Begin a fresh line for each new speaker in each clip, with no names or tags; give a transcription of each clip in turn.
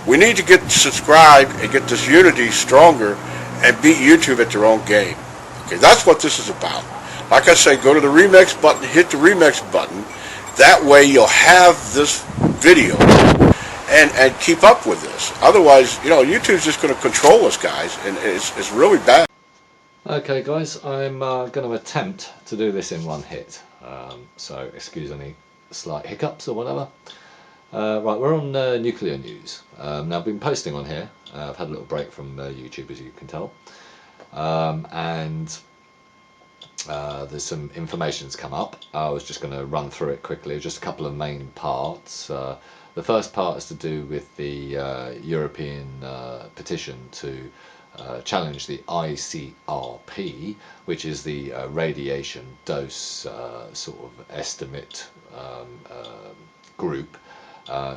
We need to get subscribed and get this unity stronger and beat YouTube at their own game. Okay, that's what this is about. Like I say, go to the remix button, hit the remix button. That way you'll have this video and keep up with this. Otherwise, YouTube's just going to control us, guys, and it's really bad.
Okay guys, I'm going to attempt to do this in one hit, so excuse any slight hiccups or whatever. Right, we're on nuclear news. Now I've been posting on here. I've had a little break from YouTube, as you can tell, and there's some information that's come up. I was just going to run through it quickly, just a couple of main parts. The first part is to do with the European petition to challenge the ICRP, which is the radiation dose sort of estimate group,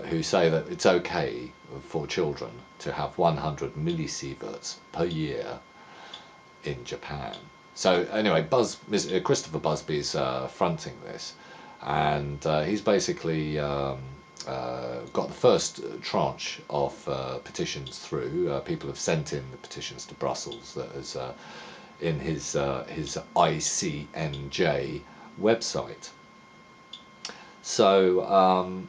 who say that it's okay for children to have 100 millisieverts per year in Japan. So anyway, Christopher Busby's fronting this, and he's basically got the first tranche of petitions through. People have sent in the petitions to Brussels that is in his ICNJ website. So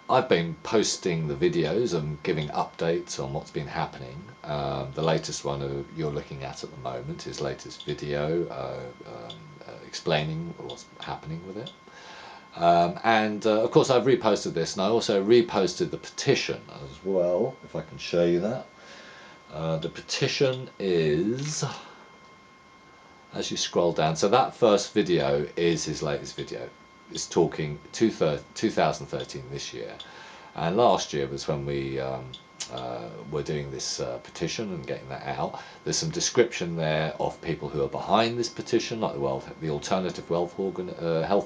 I've been posting the videos and giving updates on what's been happening. The latest one you're looking at the moment, his latest video explaining what's happening with it. And of course I've reposted this, and I also reposted the petition as well, if I can show you that. The petition is, as you scroll down, so that first video is his latest video. It's talking 2013, this year, and last year was when we were doing this petition and getting that out. There's some description there of people who are behind this petition, like the Alternative Health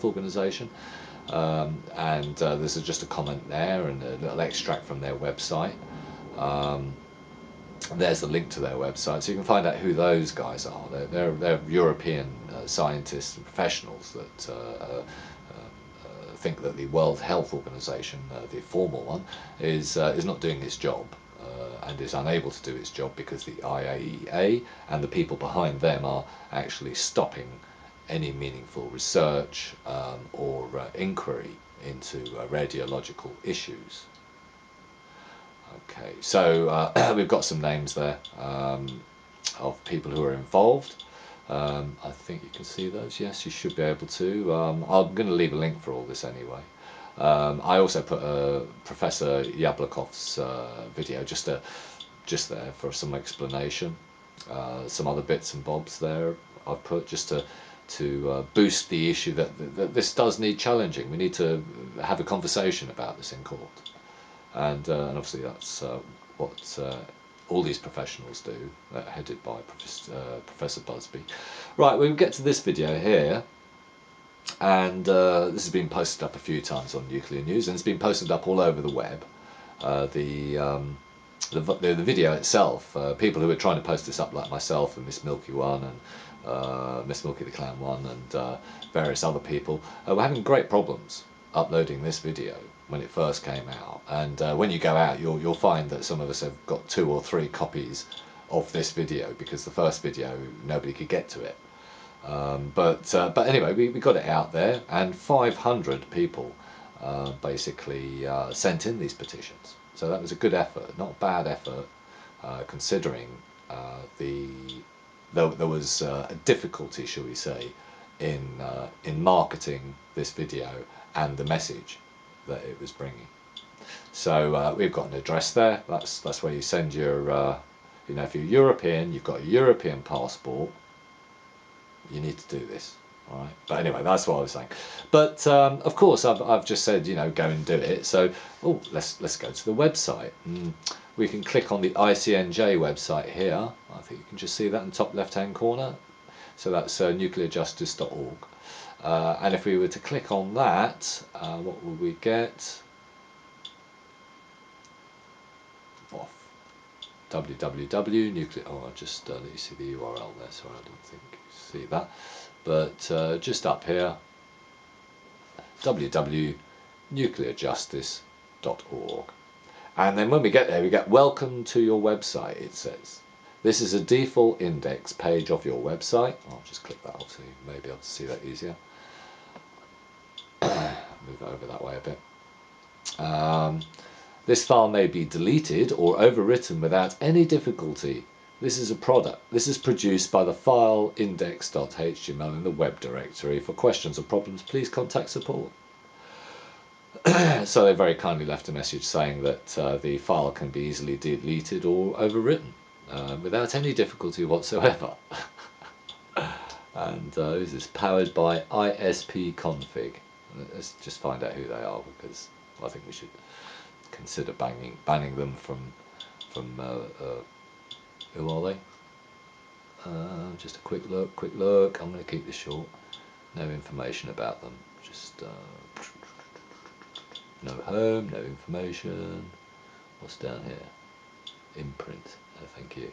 Organization, and there's just a comment there and a little extract from their website. There's the link to their website, so you can find out who those guys are. They're European scientists and professionals that think that the World Health Organization, the formal one, is not doing its job and is unable to do its job because the IAEA and the people behind them are actually stopping any meaningful research or inquiry into radiological issues. Okay, so we've got some names there of people who are involved. I think you can see those. Yes, you should be able to. I'm going to leave a link for all this anyway. I also put Professor Yablokov's video just there for some explanation. Some other bits and bobs there I've put just to boost the issue that this does need challenging. We need to have a conversation about this in court. And obviously that's what all these professionals do, headed by Professor Busby. Right, we'll get to this video here, and this has been posted up a few times on Nuclear News, and it's been posted up all over the web. The video itself, people who are trying to post this up, like myself and Miss Milky One and Miss Milky the Clan One and various other people, were having great problems uploading this video when it first came out, and when you go out you'll find that some of us have got 2 or 3 copies of this video because the first video nobody could get to it, but anyway we got it out there, and 500 people basically sent in these petitions, so that was a good effort, not a bad effort, considering there was a difficulty, shall we say, in marketing this video and the message that it was bringing. So we've got an address there. That's where you send your, if you're European, you've got a European passport, you need to do this. All right. But anyway, that's what I was saying. But of course, I've just said, go and do it. So let's go to the website. We can click on the ICNJ website here. I think you can just see that in the top left-hand corner. So that's nuclearjustice.org. And if we were to click on that, what would we get? www.nuclear. Oh, I'll just let you see the URL there. Sorry, I didn't think you see that. But just up here, www.nuclearjustice.org. And then when we get there, we get welcome to your website, it says. This is a default index page of your website. I'll just click that off so you may be able to see that easier. Move it over that way a bit. This file may be deleted or overwritten without any difficulty. This is a product. This is produced by the file index.html in the web directory. For questions or problems, please contact support. So they very kindly left a message saying that the file can be easily deleted or overwritten without any difficulty whatsoever. And this is powered by ISP-config. Let's just find out who they are, because I think we should consider banning them from who are they? Just a quick look. I'm going to keep this short. No information about them. Just no home, no information. What's down here? Imprint. Oh, thank you.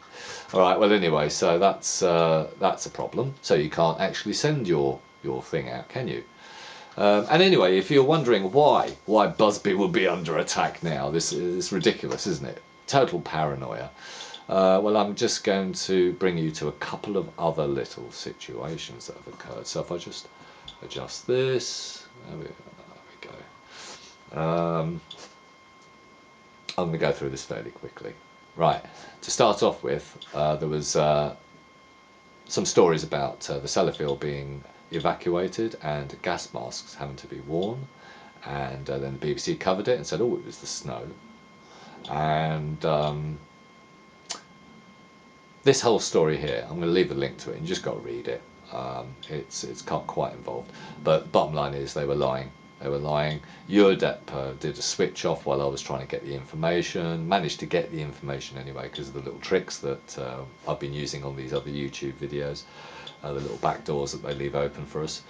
All right. Well, anyway, so that's a problem. So you can't actually send your thing out, can you? And anyway, if you're wondering why Buzzbee would be under attack now, this is ridiculous, isn't it? Total paranoia. Well, I'm just going to bring you to a couple of other little situations that have occurred. So if I just adjust this, there we go. I'm going to go through this fairly quickly. Right, to start off with, there was some stories about the Sellafield being evacuated and gas masks having to be worn, and then the BBC covered it and said, oh, it was the snow. And this whole story here, I'm going to leave a link to it, and you just got to read it. It's quite involved, but bottom line is they were lying. They were lying. Eurodept did a switch off while I was trying to get the information. Managed to get the information anyway because of the little tricks that I've been using on these other YouTube videos, the little back doors that they leave open for us.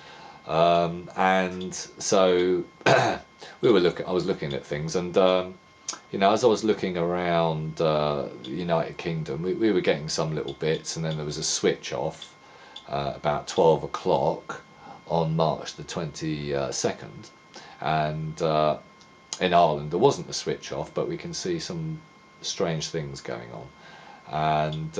And so I was looking at things, and you know, as I was looking around the United Kingdom, we were getting some little bits, and then there was a switch off about 12 o'clock on March the 22nd, and in Ireland there wasn't the switch off, but we can see some strange things going on. And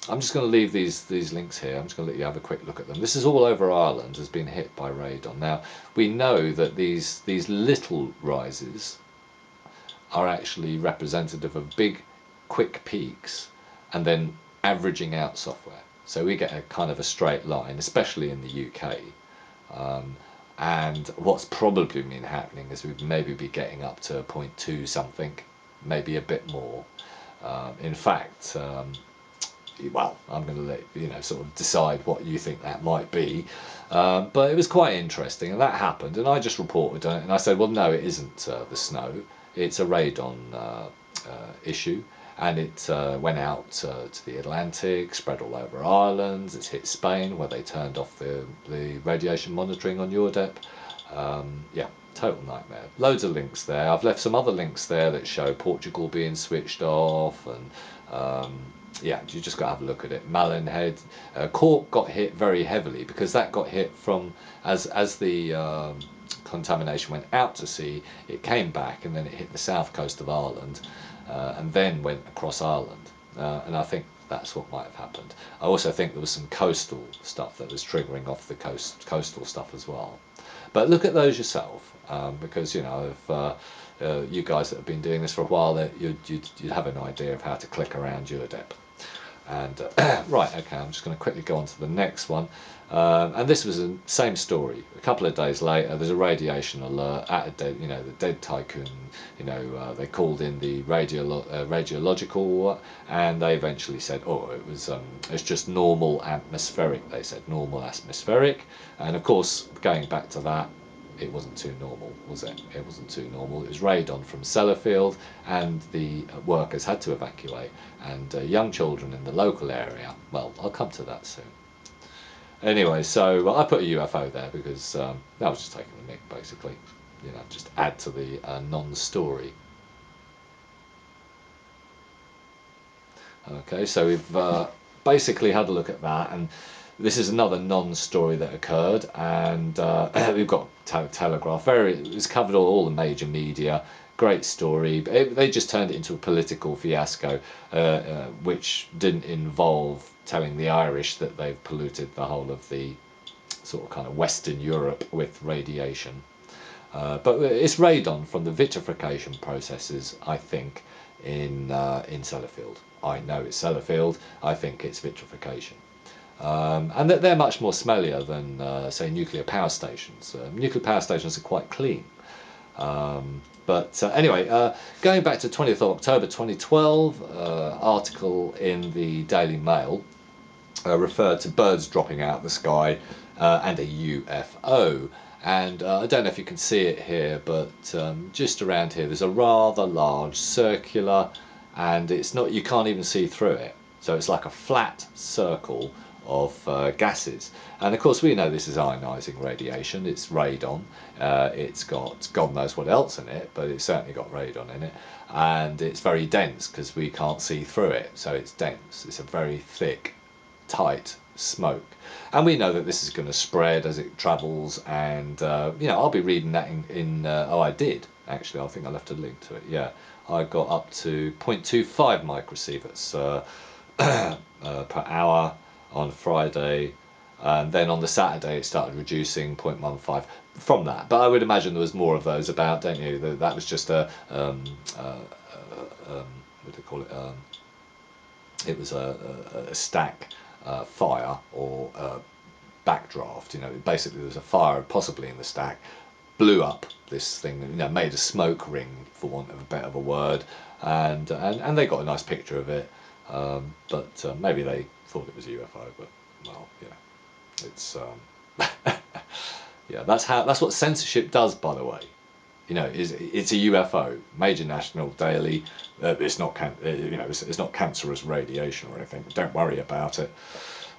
I'm just going to leave these links here. I'm just going to let you have a quick look at them. This is all over Ireland has been hit by radon. Now we know that these little rises are actually representative of big quick peaks and then averaging out software. So we get a kind of a straight line, especially in the UK. And what's probably been happening is we'd maybe be getting up to 0.2 something, maybe a bit more. In fact, well, I'm going to let you know, sort of decide what you think that might be. But it was quite interesting, and that happened, and I just reported on it, and I said, well, no, it isn't the snow. It's a radon issue, and it went out to the Atlantic, spread all over Ireland. It's hit Spain, where they turned off the radiation monitoring on Eurodept. Yeah, total nightmare. Loads of links there. I've left some other links there that show Portugal being switched off, and yeah, you just got to have a look at it. Malin Cork got hit very heavily because that got hit from as the contamination went out to sea, it came back and then it hit the south coast of Ireland, and then went across Ireland, and I think that's what might have happened. I also think there was some coastal stuff that was triggering off the coastal stuff as well. But look at those yourself, because you know, if you guys that have been doing this for a while, that you'd have an idea of how to click around Eurodept. And right, okay, I'm just going to quickly go on to the next one. And this was the same story. A couple of days later, there's a radiation alert at a dead, you know, the dead tycoon. You know, they called in the radiological, and they eventually said, oh, it's just normal atmospheric. They said normal atmospheric, and of course, going back to that, it wasn't too normal, was it? It wasn't too normal. It was radon from Sellafield, and the workers had to evacuate, and young children in the local area. Well, I'll come to that soon. Anyway, so I put a UFO there because that was just taking the mick, basically. You know, just add to the non-story. Okay, so we've basically had a look at that, and this is another non-story that occurred, and we've got Telegraph. It's covered all the major media. Great story. They just turned it into a political fiasco, which didn't involve telling the Irish that they've polluted the whole of the sort of kind of Western Europe with radiation. But it's radon from the vitrification processes, I think, in Sellafield. I know it's Sellafield. I think it's vitrification. And that they're much more smellier than, say, nuclear power stations. Nuclear power stations are quite clean. But anyway, going back to 20th of October 2012, article in the Daily Mail referred to birds dropping out of the sky and a UFO. And I don't know if you can see it here, but just around here there's a rather large circular, and it's not, you can't even see through it. So it's like a flat circle of gases. And of course we know this is ionising radiation, it's radon, it's got God knows what else in it, but it's certainly got radon in it, and it's very dense because we can't see through it, so it's dense, it's a very thick, tight smoke. And we know that this is going to spread as it travels, and you know, I'll be reading that in oh, I did actually, I think I left a link to it, yeah. I got up to 0.25 microsieverts per hour on Friday, and then on the Saturday it started reducing 0.15 from that. But I would imagine there was more of those about, don't you? That was just a what do they call it? It was a stack fire or backdraft. You know, basically there was a fire possibly in the stack, blew up this thing, you know, made a smoke ring for want of a better word, and they got a nice picture of it. But maybe they thought it was a UFO, but well, yeah, it's yeah, that's what censorship does, by the way. You know, it's a UFO, major national daily. It's not you know, it's not cancerous radiation or anything. Don't worry about it.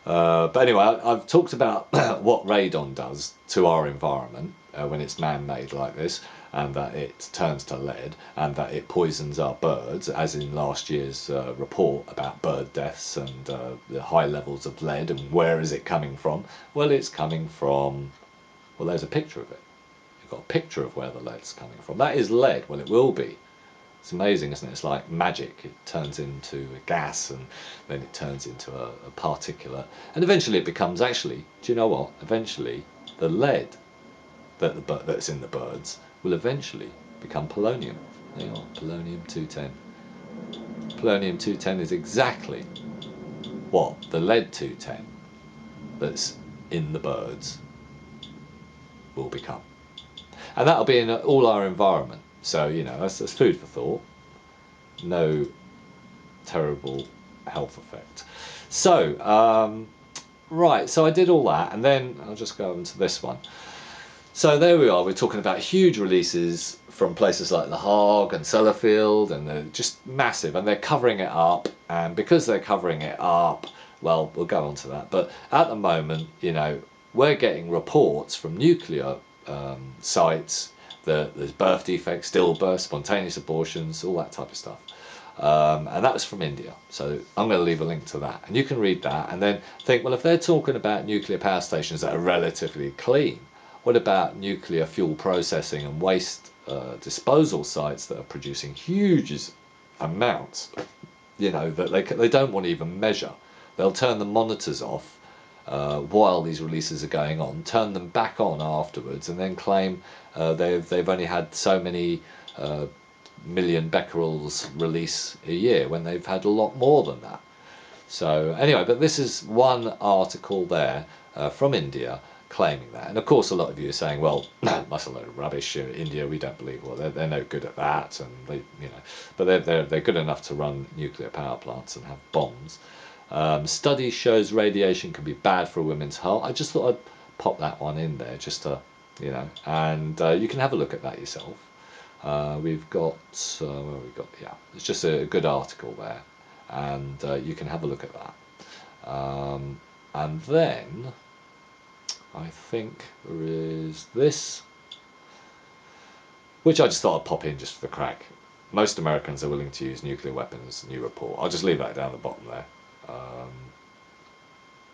But anyway, I've talked about what radon does to our environment when it's man-made like this, and that it turns to lead, and that it poisons our birds, as in last year's report about bird deaths and the high levels of lead, and where is it coming from? Well, it's coming from, well, there's a picture of it. You've got a picture of where the lead's coming from. That is lead. Well, it will be. It's amazing, isn't it? It's like magic. It turns into a gas, and then it turns into a particulate, and eventually it becomes, actually, do you know what? Eventually, the lead that's in the birds will eventually become polonium. There you are, polonium-210. Polonium-210 is exactly what the lead-210 that's in the birds will become. And that'll be in all our environment. So, you know, that's food for thought. No terrible health effect. So, right, so I did all that, and then I'll just go on to this one. So there we are, we're talking about huge releases from places like The Hague and Sellafield, and they're just massive, and they're covering it up, and because they're covering it up, well, we'll go on to that, but at the moment, you know, we're getting reports from nuclear sites that there's birth defects, stillbirths, spontaneous abortions, all that type of stuff. And that was from India, so I'm going to leave a link to that, and you can read that and then think, well, if they're talking about nuclear power stations that are relatively clean, what about nuclear fuel processing and waste disposal sites that are producing huge amounts, you know, that they don't want to even measure? They'll turn the monitors off while these releases are going on, turn them back on afterwards, and then claim they've only had so many million becquerels release a year when they've had a lot more than that. So anyway, but this is one article there from India claiming that, and of course a lot of you are saying, well, that's a load of rubbish. India, we don't believe. Well, they're no good at that, and they, you know, but they're good enough to run nuclear power plants and have bombs. Study shows radiation can be bad for a woman's heart. I just thought I'd pop that one in there just to, you know, and you can have a look at that yourself. We've got, where we got, yeah, it's just a good article there, and you can have a look at that. And then I think there is this, which I just thought I'd pop in just for the crack. Most Americans are willing to use nuclear weapons, new report. I'll just leave that down the bottom there.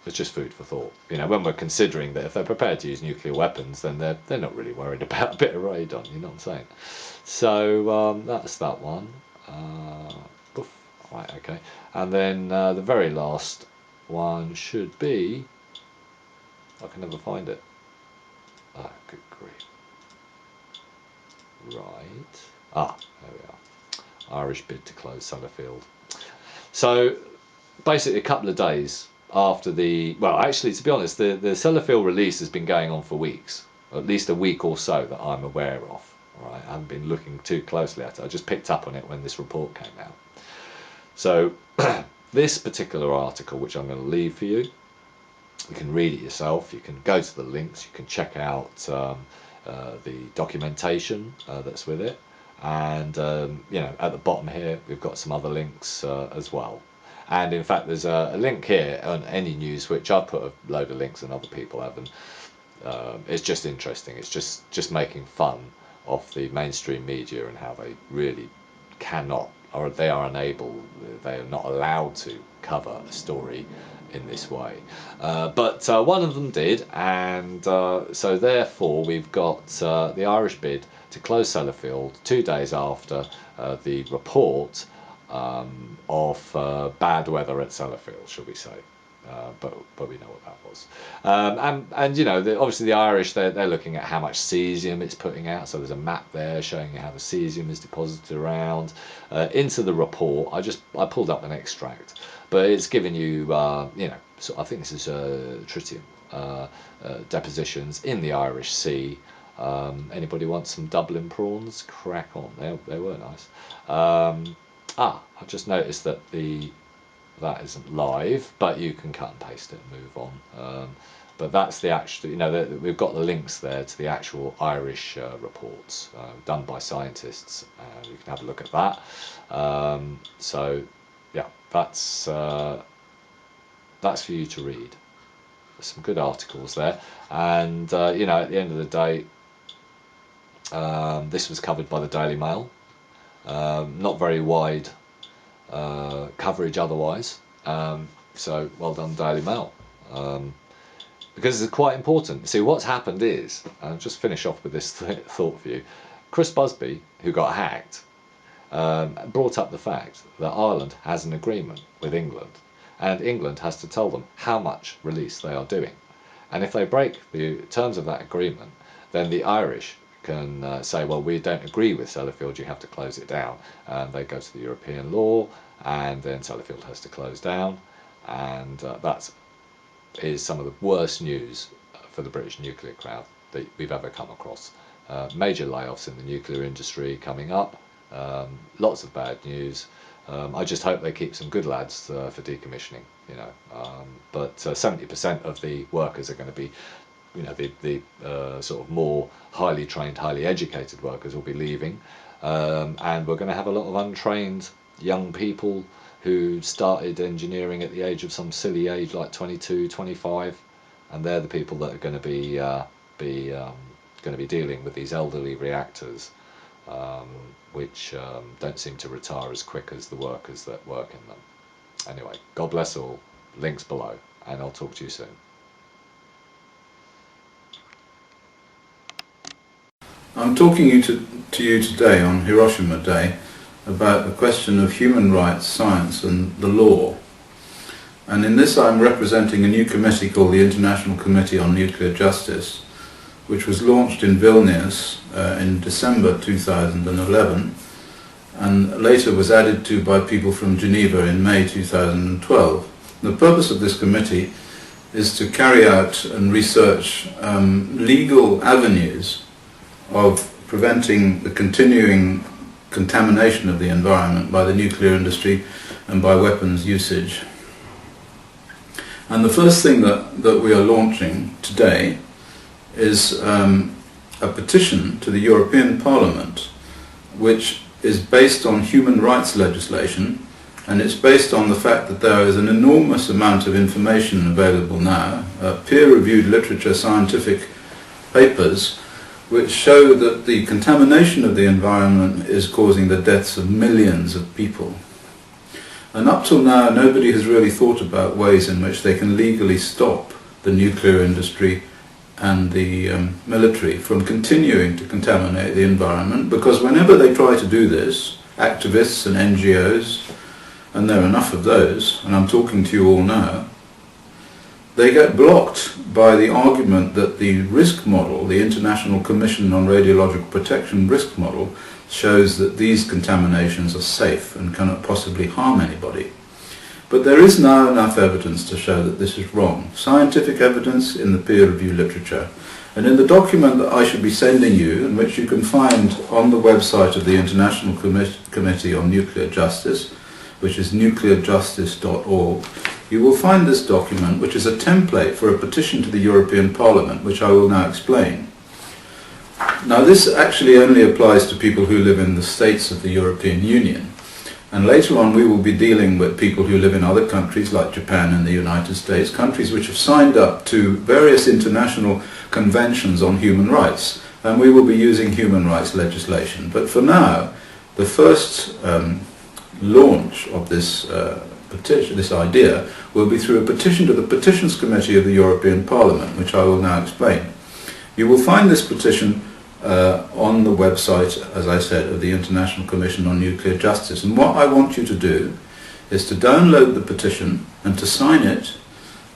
It's just food for thought. You know, when we're considering that if they're prepared to use nuclear weapons, then they're not really worried about a bit of radon. You know what I'm saying? So that's that one. Poof. Right, okay. And then the very last one should be. I can never find it. Ah, good grief. Right. Ah, there we are. Irish bid to close Sellafield. So basically, a couple of days after the, well, actually, to be honest, the Sellafield release has been going on for weeks, at least a week or so that I'm aware of. All right, I haven't been looking too closely at it. I just picked up on it when this report came out. So this particular article, which I'm going to leave for you, you can read it yourself. You can go to the links. You can check out the documentation that's with it, and you know, at the bottom here we've got some other links as well. And in fact, there's a link here on Any News, which I've put a load of links and other people haven't. It's just interesting. It's just making fun of the mainstream media and how they really cannot, or they are unable, they are not allowed to cover a story in this way. But one of them did, and so therefore we've got the Irish bid to close Sellafield 2 days after the report of bad weather at Sellafield, shall we say. But we know what that was. And you know, obviously the Irish, they're looking at how much cesium it's putting out. So there's a map there showing you how the cesium is deposited around into the report. I pulled up an extract, but it's giving you you know, so I think this is tritium depositions in the Irish Sea. Anybody want some Dublin prawns? Crack on. They were nice. I've just noticed that that isn't live, but you can cut and paste it and move on. But that's the actual, you know, we've got the links there to the actual Irish reports done by scientists. You can have a look at that. So, yeah, that's for you to read. There's some good articles there, and you know, at the end of the day, this was covered by the Daily Mail. Not very wide coverage otherwise, so well done Daily Mail, because it's quite important. See, what's happened is, I'll just finish off with this thought for you. Chris Busby, who got hacked, brought up the fact that Ireland has an agreement with England, and England has to tell them how much release they are doing, and if they break the terms of that agreement, then the Irish can say, well, we don't agree with Sellafield, you have to close it down. And they go to the European law, and then Sellafield has to close down. And that is some of the worst news for the British nuclear crowd that we've ever come across. Major layoffs in the nuclear industry coming up, lots of bad news. I just hope they keep some good lads for decommissioning, you know. But 70% of the workers are going to be, you know, the sort of more highly trained, highly educated workers will be leaving, and we're going to have a lot of untrained young people who started engineering at the age of some silly age like 22, 25, and they're the people that are going to be dealing with these elderly reactors, which don't seem to retire as quick as the workers that work in them. Anyway, God bless all. Links below, and I'll talk to you soon.
I'm talking to you today on Hiroshima Day about the question of human rights, science and the law. And in this I'm representing a new committee called the International Committee on Nuclear Justice, which was launched in Vilnius in December 2011 and later was added to by people from Geneva in May 2012. The purpose of this committee is to carry out and research legal avenues of preventing the continuing contamination of the environment by the nuclear industry and by weapons usage. And the first thing that we are launching today is a petition to the European Parliament, which is based on human rights legislation, and it's based on the fact that there is an enormous amount of information available now, peer-reviewed literature, scientific papers, which show that the contamination of the environment is causing the deaths of millions of people. And up till now, nobody has really thought about ways in which they can legally stop the nuclear industry and the military from continuing to contaminate the environment, because whenever they try to do this, activists and NGOs, and there are enough of those, and I'm talking to you all now, they get blocked by the argument that the risk model, the International Commission on Radiological Protection risk model, shows that these contaminations are safe and cannot possibly harm anybody. But there is now enough evidence to show that this is wrong. Scientific evidence in the peer-reviewed literature. And in the document that I should be sending you, and which you can find on the website of the International Committee on Nuclear Justice, which is nuclearjustice.org, you will find this document, which is a template for a petition to the European Parliament, which I will now explain. Now, this actually only applies to people who live in the states of the European Union. And later on we will be dealing with people who live in other countries like Japan and the United States, countries which have signed up to various international conventions on human rights. And we will be using human rights legislation. But for now, the first launch of this petition, this idea, will be through a petition to the Petitions Committee of the European Parliament, which I will now explain. You will find this petition on the website, as I said, of the International Commission on Nuclear Justice. And what I want you to do is to download the petition and to sign it.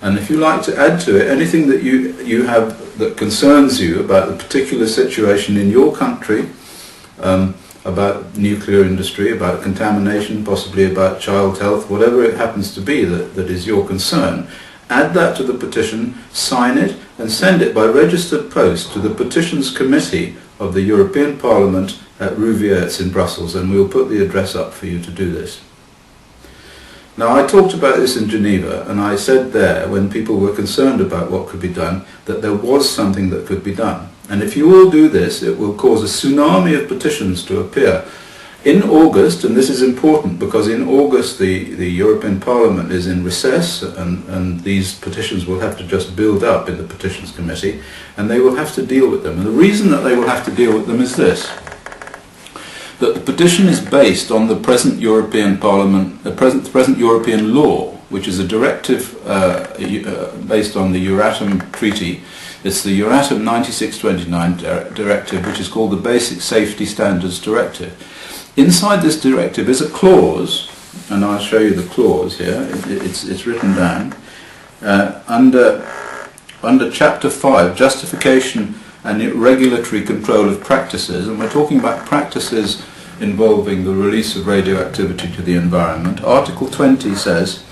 And if you like to add to it anything that you have that concerns you about the particular situation in your country, about nuclear industry, about contamination, possibly about child health, whatever it happens to be that is your concern, add that to the petition, sign it, and send it by registered post to the Petitions Committee of the European Parliament at Rue Viertz in Brussels, and we'll put the address up for you to do this. Now, I talked about this in Geneva, and I said there, when people were concerned about what could be done, that there was something that could be done. And if you all do this, it will cause a tsunami of petitions to appear. In August, and this is important because in August the European Parliament is in recess, and these petitions will have to just build up in the Petitions Committee, and they will have to deal with them. And the reason that they will have to deal with them is this: that the petition is based on the present European Parliament, the present European law, which is a directive based on the Euratom Treaty. It's the Euratom 96/29 directive, which is called the Basic Safety Standards Directive. Inside this directive is a clause, and I'll show you the clause here. It's written down under Chapter 5, Justification and Regulatory Control of Practices, and we're talking about practices involving the release of radioactivity to the environment. Article 20 says,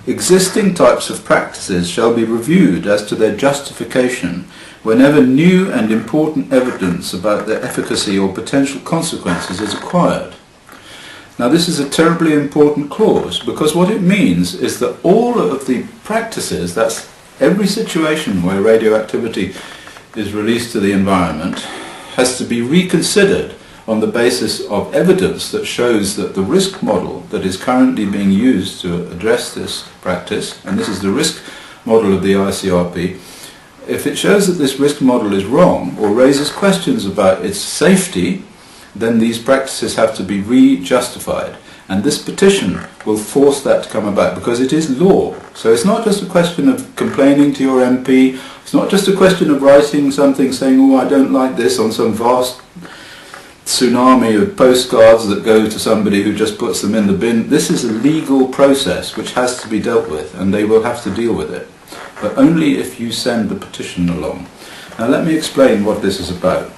existing types of practices shall be reviewed as to their justification whenever new and important evidence about their efficacy or potential consequences is acquired. Now, this is a terribly important clause, because what it means is that all of the practices, that's every situation where radioactivity is released to the environment, has to be reconsidered on the basis of evidence that shows that the risk model that is currently being used to address this practice, and this is the risk model of the ICRP, if it shows that this risk model is wrong or raises questions about its safety, then these practices have to be re-justified. And this petition will force that to come about, because it is law. So it's not just a question of complaining to your MP, it's not just a question of writing something saying, oh, I don't like this, on some vast tsunami of postcards that go to somebody who just puts them in the bin. This is a legal process which has to be dealt with, and they will have to deal with it, but only if you send the petition along. Now let me explain what this is about.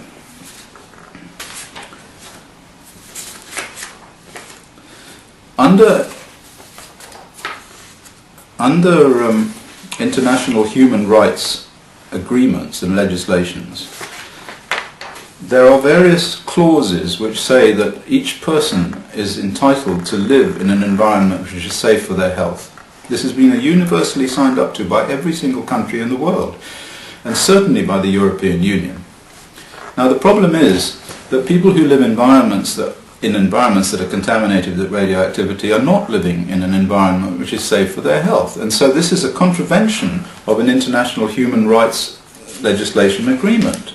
Under international human rights agreements and legislations, there are various clauses which say that each person is entitled to live in an environment which is safe for their health. This has been universally signed up to by every single country in the world, and certainly by the European Union. Now, the problem is that people who live in environments that are contaminated with radioactivity are not living in an environment which is safe for their health. And so this is a contravention of an international human rights legislation agreement.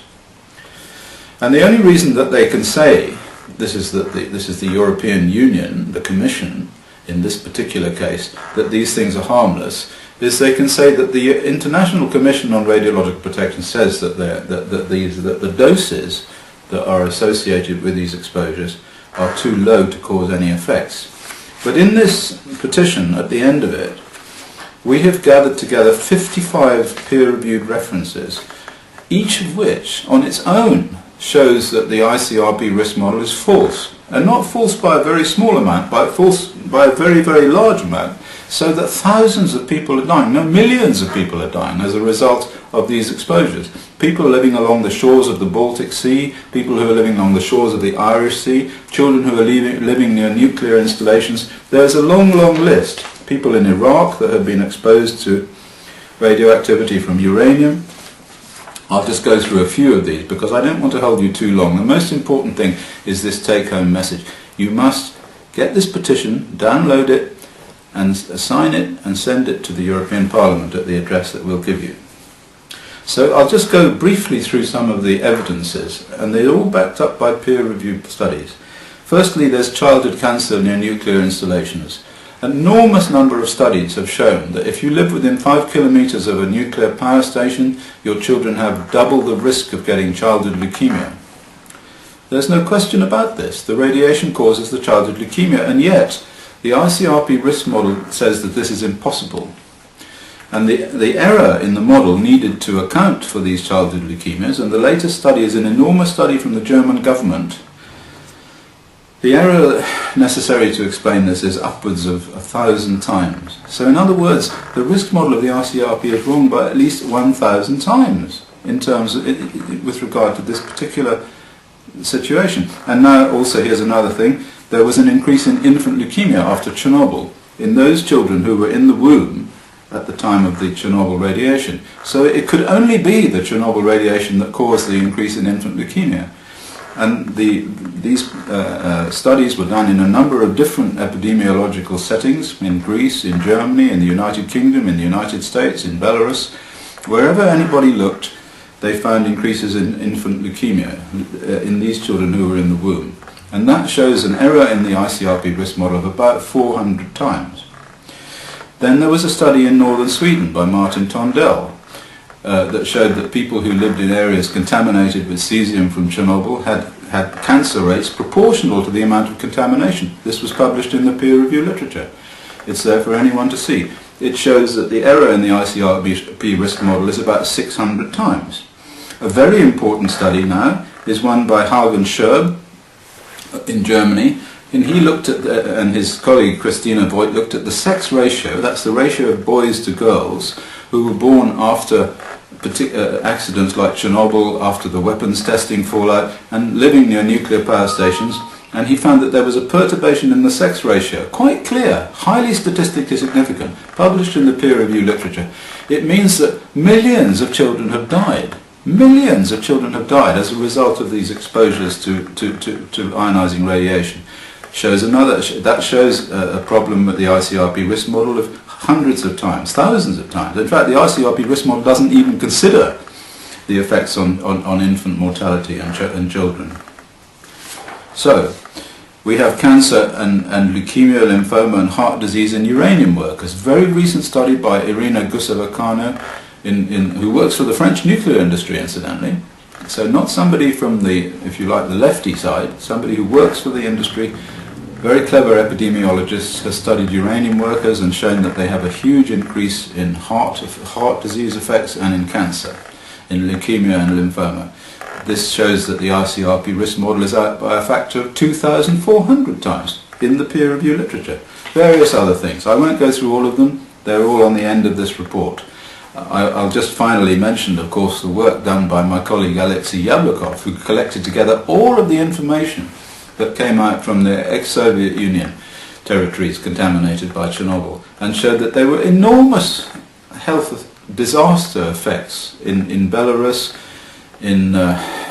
And the only reason that they can say this is the European Union, the Commission, in this particular case, that these things are harmless, is they can say that the International Commission on Radiological Protection says that the doses that are associated with these exposures are too low to cause any effects. But in this petition, at the end of it, we have gathered together 55 peer-reviewed references, each of which, on its own, shows that the ICRP risk model is false. And not false by a very small amount, but false by a very, very large amount, so that thousands of people are dying, no, millions of people are dying as a result of these exposures. People living along the shores of the Baltic Sea, people who are living along the shores of the Irish Sea, children who are living near nuclear installations. There's a long, long list. People in Iraq that have been exposed to radioactivity from uranium. I'll just go through a few of these because I don't want to hold you too long. The most important thing is this take-home message. You must get this petition, download it, and sign it and send it to the European Parliament at the address that we'll give you. So I'll just go briefly through some of the evidences, and they're all backed up by peer-reviewed studies. Firstly, there's childhood cancer near nuclear installations. An enormous number of studies have shown that if you live within 5 kilometres of a nuclear power station, your children have double the risk of getting childhood leukemia. There's no question about this. The radiation causes the childhood leukemia, and yet the ICRP risk model says that this is impossible. And the error in the model needed to account for these childhood leukemias, and the latest study is an enormous study from the German government. The error necessary to explain this is upwards of 1,000 times. So in other words, the risk model of the ICRP is wrong by at least 1,000 times in terms of, with regard to this particular situation. And now also here's another thing. There was an increase in infant leukemia after Chernobyl in those children who were in the womb at the time of the Chernobyl radiation. So it could only be the Chernobyl radiation that caused the increase in infant leukemia. And these studies were done in a number of different epidemiological settings, in Greece, in Germany, in the United Kingdom, in the United States, in Belarus. Wherever anybody looked, they found increases in infant leukemia in these children who were in the womb. And that shows an error in the ICRP risk model of about 400 times. Then there was a study in northern Sweden by Martin Tondell that showed that people who lived in areas contaminated with cesium from Chernobyl had cancer rates proportional to the amount of contamination. This was published in the peer-reviewed literature. It's there for anyone to see. It shows that the error in the ICRP risk model is about 600 times. A very important study now is one by Haugen Scherb in Germany, and he looked at, and his colleague Christina Voigt looked at the sex ratio, that's the ratio of boys to girls who were born after accidents like Chernobyl, after the weapons testing fallout, and living near nuclear power stations, and he found that there was a perturbation in the sex ratio, quite clear, highly statistically significant, published in the peer-reviewed literature. It means that millions of children have died. Millions of children have died as a result of these exposures to ionizing radiation. That shows a problem with the ICRP risk model of hundreds of times, thousands of times. In fact, the ICRP risk model doesn't even consider the effects on infant mortality and children. So, we have cancer and leukemia, lymphoma and heart disease in uranium workers. Very recent study by Irina Guseva-Kano, who works for the French nuclear industry, incidentally. So not somebody from the, if you like, the lefty side, somebody who works for the industry. Very clever epidemiologist, has studied uranium workers and shown that they have a huge increase in heart disease effects and in cancer, in leukemia and lymphoma. This shows that the ICRP risk model is out by a factor of 2,400 times in the peer-reviewed literature. Various other things. I won't go through all of them. They're all on the end of this report. I'll just finally mention, of course, the work done by my colleague Alexei Yablokov, who collected together all of the information that came out from the ex-Soviet Union territories contaminated by Chernobyl, and showed that there were enormous health disaster effects in Belarus, in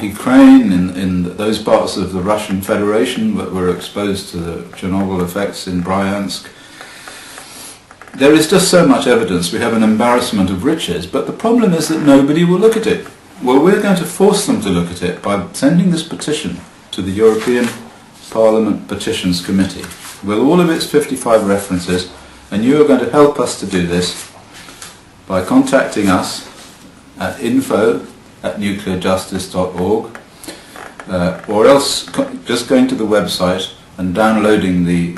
Ukraine, in those parts of the Russian Federation that were exposed to the Chernobyl effects, in Bryansk. There is just so much evidence. We have an embarrassment of riches, but the problem is that nobody will look at it. Well, we're going to force them to look at it by sending this petition to the European Parliament Petitions Committee. with all of its 55 references, and you are going to help us to do this by contacting us at info@nuclearjustice.org, or else just going to the website and downloading the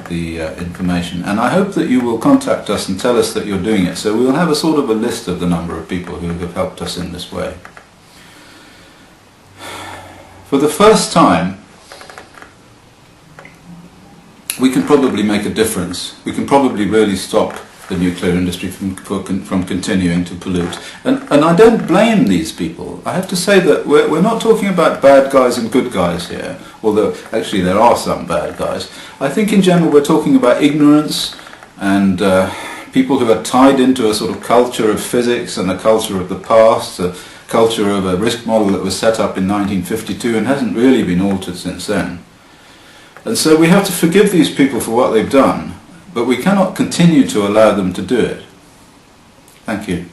information. And I hope that you will contact us and tell us that you're doing it, so we'll have a sort of a list of the number of people who have helped us in this way. For the first time, we can probably make a difference. We can probably really stop the nuclear industry from continuing to pollute. And I don't blame these people. I have to say that we're not talking about bad guys and good guys here, although actually there are some bad guys. I think in general we're talking about ignorance and people who are tied into a sort of culture of physics and a culture of the past, a culture of a risk model that was set up in 1952 and hasn't really been altered since then. And so we have to forgive these people for what they've done, but we cannot continue to allow them to do it. Thank you.